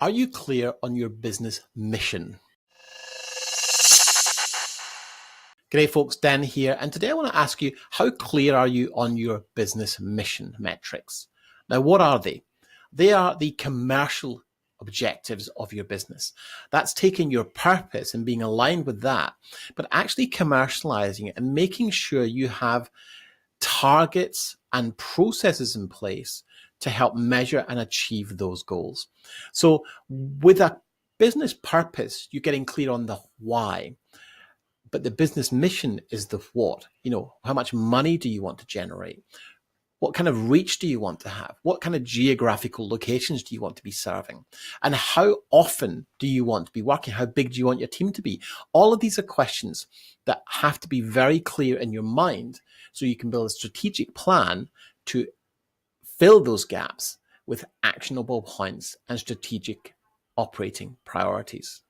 Are you clear on your business mission? G'day folks, Dan here, and today I want to ask you, how clear are you on your business mission metrics? Now, what are they? They are the commercial objectives of your business. That's taking your purpose and being aligned with that, but actually commercializing it and making sure you have targets and processes in place to help measure and achieve those goals. So with a business purpose, you're getting clear on the why. But the business mission is the what. How much money do you want to generate? What kind of reach do you want to have? What kind of geographical locations do you want to be serving? And how often do you want to be working? How big do you want your team to be? All of these are questions that have to be very clear in your mind so you can build a strategic plan to fill those gaps with actionable points and strategic operating priorities.